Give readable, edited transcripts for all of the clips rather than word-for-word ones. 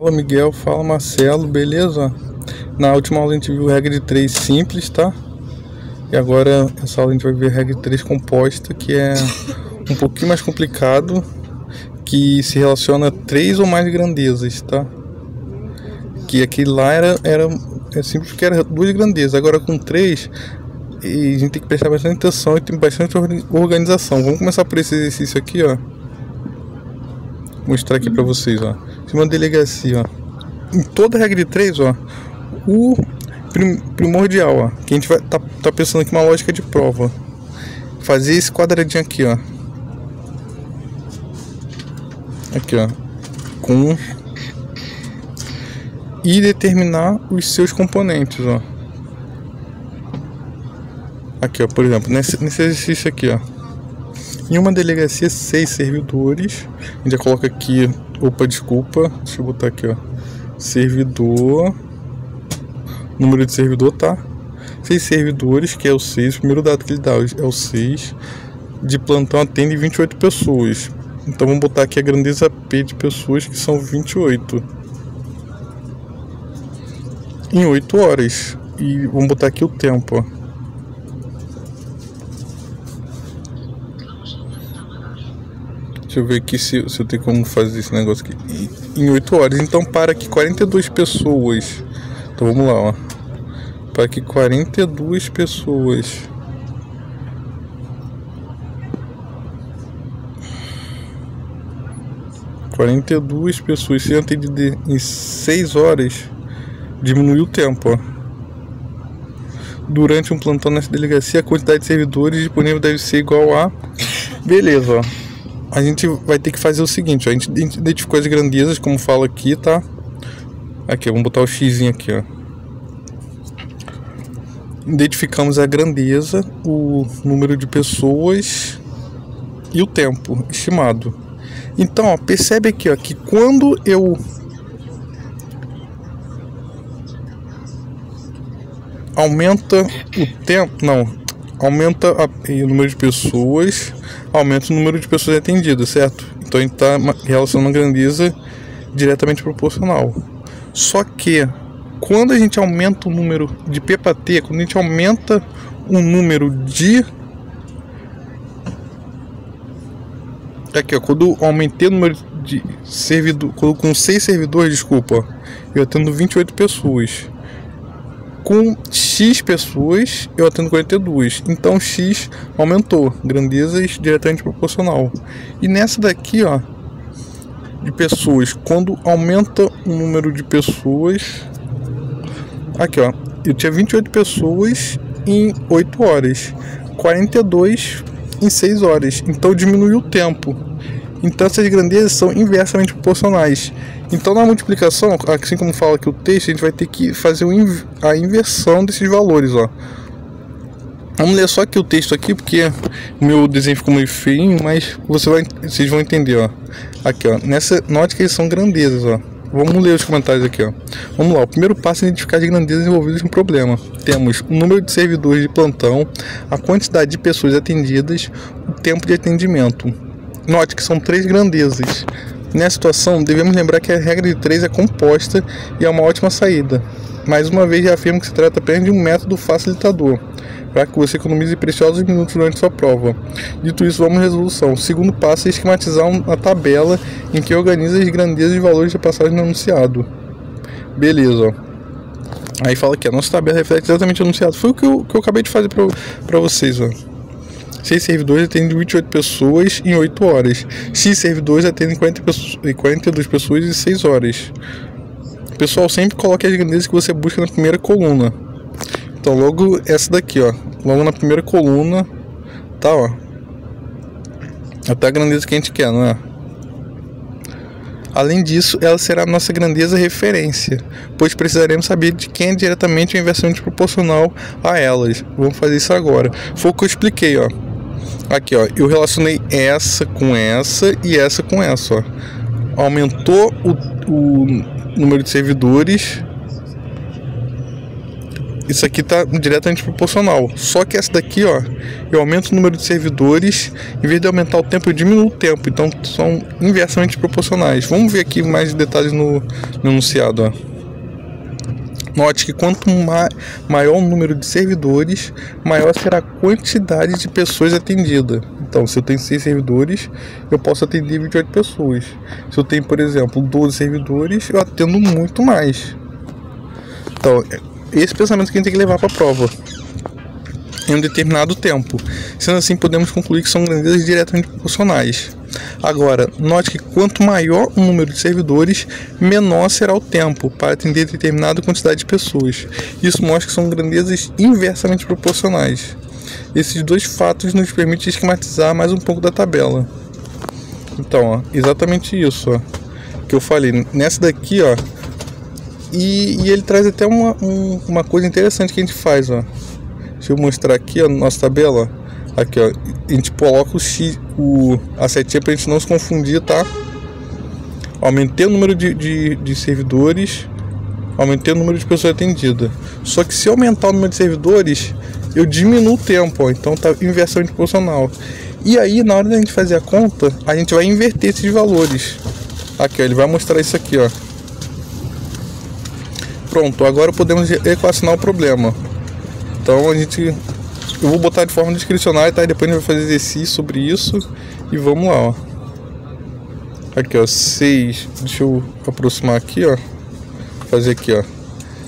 Fala Miguel, fala Marcelo, beleza? Na última aula a gente viu regra de 3 simples, tá? E agora essa aula a gente vai ver regra de 3 composta, que é um pouquinho mais complicado, que se relaciona a 3 ou mais grandezas, tá? Que aquele lá era simples porque era 2 grandezas, agora com 3 e a gente tem que prestar bastante atenção e tem bastante organização. Vamos começar por esse exercício aqui, ó. Vou mostrar aqui pra vocês, ó. Uma delegacia, ó. Em toda regra de 3, ó, o primordial, ó, que a gente vai tá pensando aqui uma lógica de prova, fazer esse quadradinho aqui, ó, com e determinar os seus componentes, ó. Aqui, ó, por exemplo, nesse exercício aqui, ó, em uma delegacia 6 servidores, a gente já coloca aqui, desculpa, deixa eu botar aqui, ó, servidor, número de servidor, tá? 6 servidores, que é o 6, o primeiro dado que ele dá é o 6, de plantão atende 28 pessoas, então vamos botar aqui a grandeza P de pessoas, que são 28, em 8 horas, e vamos botar aqui o tempo, ó. Deixa eu ver aqui se eu tenho como fazer esse negócio aqui. Em 8 horas. Então para aqui 42 pessoas. Então vamos lá, ó. Para aqui 42 pessoas. Se atendido em 6 horas, diminuiu o tempo, ó. Durante um plantão nessa delegacia, a quantidade de servidores disponível deve ser igual a... Beleza, ó. A gente vai ter que fazer o seguinte, ó, a gente identificou as grandezas, como fala aqui, tá? Aqui, vamos botar o xzinho aqui, ó. Identificamos a grandeza, o número de pessoas e o tempo estimado. Então, ó, percebe aqui, ó, que quando eu aumenta o tempo, aumenta o número de pessoas, aumenta o número de pessoas atendidas, certo? Então a gente está relacionando a grandeza diretamente proporcional. Só que quando a gente aumenta o número de P para T, quando a gente aumenta o número de... Aqui, ó, quando eu aumentei o número de servidores, com 6 servidores, desculpa, eu atendo 28 pessoas. Com X pessoas, eu atendo 42. Então X aumentou. Grandezas diretamente proporcional. E nessa daqui, ó, de pessoas, quando aumenta o número de pessoas... Aqui, ó, eu tinha 28 pessoas em 8 horas. 42 em 6 horas. Então diminuiu o tempo. Então essas grandezas são inversamente proporcionais. Então na multiplicação, assim como fala aqui o texto, a gente vai ter que fazer a inversão desses valores, ó. Vamos ler só aqui o texto aqui, porque o meu desenho ficou meio feio, mas vocês vão entender, ó. Aqui, ó, note que eles são grandezas, ó. Vamos ler os comentários aqui, ó. Vamos lá, o primeiro passo é identificar as grandezas envolvidas no problema. Temos o número de servidores de plantão, a quantidade de pessoas atendidas, o tempo de atendimento. Note que são 3 grandezas. Nessa situação, devemos lembrar que a regra de 3 é composta e é uma ótima saída. Mais uma vez, reafirmo que se trata apenas de um método facilitador, para que você economize preciosos minutos durante sua prova. Dito isso, vamos à resolução. O segundo passo é esquematizar uma tabela em que organiza as grandezas e valores de passagem no enunciado. Beleza, ó. Aí fala que a nossa tabela reflete exatamente o enunciado. Foi o que eu acabei de fazer para vocês, ó. 6 servidores atendem 28 pessoas em 8 horas. X servidores atendem 42 pessoas em 6 horas. Pessoal, sempre coloque as grandezas que você busca na primeira coluna. Então, logo essa daqui, ó. Logo na primeira coluna, tá, ó. Até a grandeza que a gente quer, não é? Além disso, ela será a nossa grandeza referência, pois precisaremos saber de quem é diretamente ou inversamente proporcional a elas. Vamos fazer isso agora. Foi o que eu expliquei, ó. Aqui, ó, eu relacionei essa com essa e essa com essa, ó. Aumentou o número de servidores, isso aqui tá diretamente proporcional. Só que essa daqui, ó, eu aumento o número de servidores, em vez de aumentar o tempo, eu diminuo o tempo. Então são inversamente proporcionais. Vamos ver aqui mais detalhes no enunciado, ó. Note que quanto maior o número de servidores, maior será a quantidade de pessoas atendidas. Então, se eu tenho 6 servidores, eu posso atender 28 pessoas. Se eu tenho, por exemplo, 12 servidores, eu atendo muito mais. Então, esse pensamento que a gente tem que levar para a prova em um determinado tempo. Sendo assim, podemos concluir que são grandezas diretamente proporcionais. Agora, note que quanto maior o número de servidores, menor será o tempo para atender determinada quantidade de pessoas. Isso mostra que são grandezas inversamente proporcionais. Esses dois fatos nos permitem esquematizar mais um pouco da tabela. Então, ó, exatamente isso, ó, que eu falei. Nessa daqui, ó, e ele traz até uma coisa interessante que a gente faz, ó. Deixa eu mostrar aqui, ó, na nossa tabela. Aqui, ó, a gente coloca a setinha pra gente não se confundir, tá? Aumentei o número de servidores, aumentei o número de pessoas atendidas. Só que se aumentar o número de servidores, eu diminuo o tempo, ó, então tá inversão proporcional. E aí, na hora da gente fazer a conta, a gente vai inverter esses valores. Aqui, ó, ele vai mostrar isso aqui, ó. Pronto, agora podemos equacionar o problema. Então eu vou botar de forma discricionária, tá? E depois a gente vai fazer exercício sobre isso. E vamos lá, ó. Aqui, ó, 6. Deixa eu aproximar aqui, ó. Fazer aqui, ó.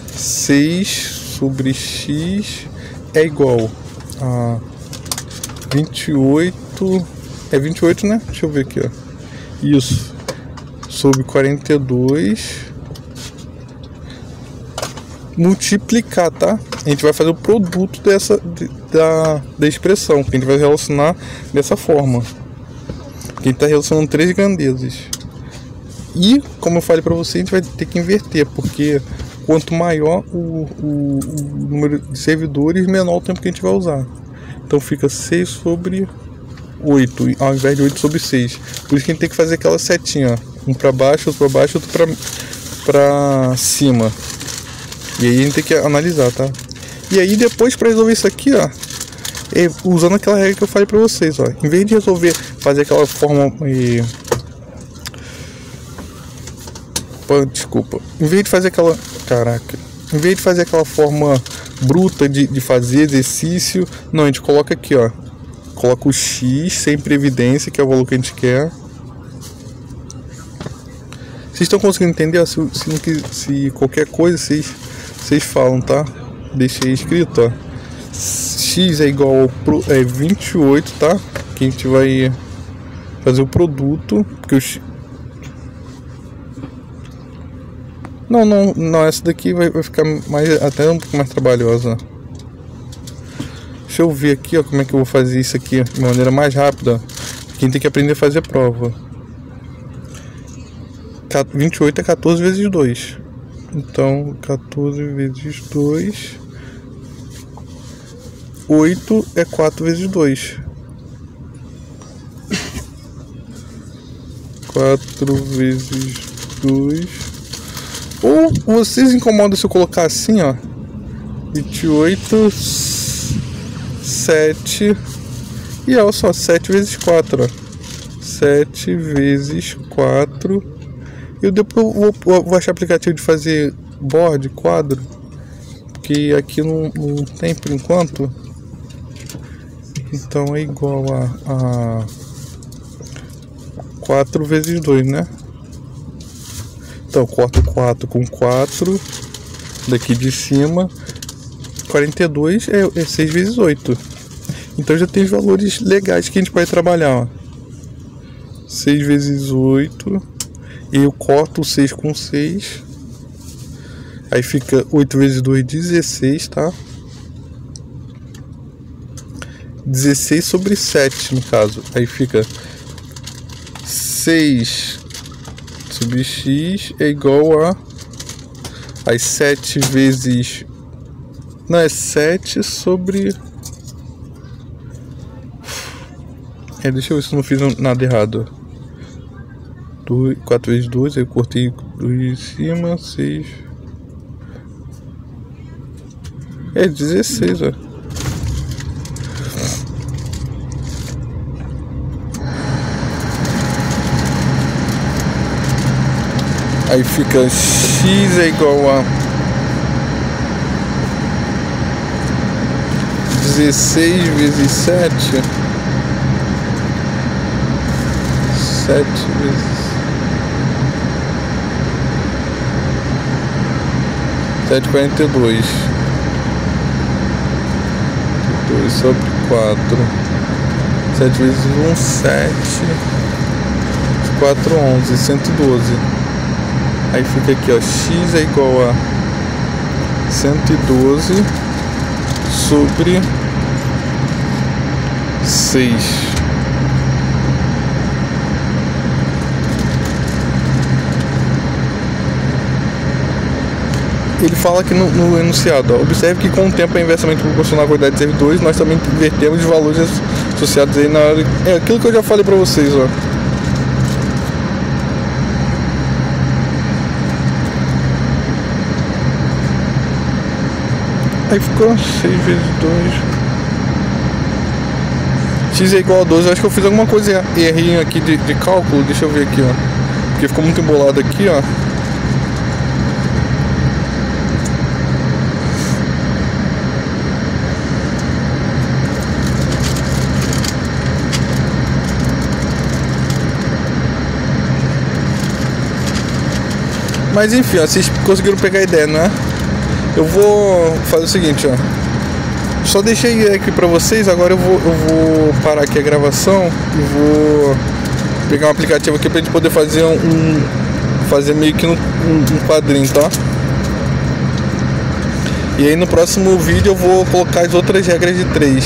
6 sobre x é igual a 28. É 28, né? Deixa eu ver aqui, ó. Isso. Sobre 42. Multiplicar, tá? A gente vai fazer o produto da expressão, que a gente vai relacionar dessa forma. A gente está relacionando 3 grandezas. E, como eu falei para você, a gente vai ter que inverter, porque quanto maior o número de servidores, menor o tempo que a gente vai usar. Então fica 6 sobre 8, ao invés de 8 sobre 6. Por isso que a gente tem que fazer aquela setinha, ó. Um para baixo, outro para baixo, outro para cima. E aí a gente tem que analisar, tá? E aí depois, para resolver isso aqui, ó, usando aquela regra que eu falei para vocês, ó, em vez de resolver, fazer aquela forma desculpa, em vez de fazer aquela, em vez de fazer aquela forma bruta de fazer exercício, não, a gente coloca aqui, ó, coloca o x sem previdência, que é o valor que a gente quer. Vocês estão conseguindo entender? Ó, se qualquer coisa vocês falam, tá? Deixa aí escrito, ó. X é igual a 28, tá? Que a gente vai fazer o produto, porque o x... Não, essa daqui vai ficar até um pouco mais trabalhosa. Deixa eu ver aqui, ó, como é que eu vou fazer isso aqui de maneira mais rápida. Quem tem que aprender a fazer a prova. 28 é 14 vezes 2. Então, 14 vezes 2. 8 é 4 vezes 2. 4 vezes 2. Ou vocês incomodam se eu colocar assim, ó. 28, 7. E olha só, 7 vezes 4, ó. 7 vezes 4. Eu depois vou achar aplicativo de fazer board, quadro, porque aqui não tem por enquanto. Então é igual a 4 vezes 2, né? Então corto 4 com 4 daqui de cima. 42 é 6 vezes 8. Então já tem os valores legais que a gente pode trabalhar, ó. 6 vezes 8. E eu corto o 6 com 6. Aí fica 8 vezes 2, 16, tá? 16 sobre 7, no caso. Aí fica 6 sobre x é igual a... Aí 7 vezes... Não, é 7 sobre... deixa eu ver se eu não fiz nada errado. 4 vezes 2, aí eu cortei 2 em cima, 6. É 16, ó. Aí fica x é igual a 16 vezes 7. 7 vezes 7,42. 2 sobre 4. 7 vezes 1, 7. 4, 11. 112. Aí fica aqui, ó. X é igual a 112 sobre 6. Ele fala aqui no enunciado, ó, observe que com o tempo é inversamente proporcional à quantidade de servidores, nós também invertemos os valores associados aí na hora. É aquilo que eu já falei pra vocês, ó. Aí ficou 6 vezes 2. X é igual a 12. Eu acho que eu fiz alguma coisa errinho aqui de cálculo. Deixa eu ver aqui, ó. Porque ficou muito embolado aqui, ó. Mas enfim, ó, vocês conseguiram pegar a ideia, né? Eu vou fazer o seguinte, ó. Só deixei aqui pra vocês. Agora eu vou parar aqui a gravação e vou pegar um aplicativo aqui pra gente poder fazer fazer meio que um quadrinho, tá? E aí no próximo vídeo eu vou colocar as outras regras de 3.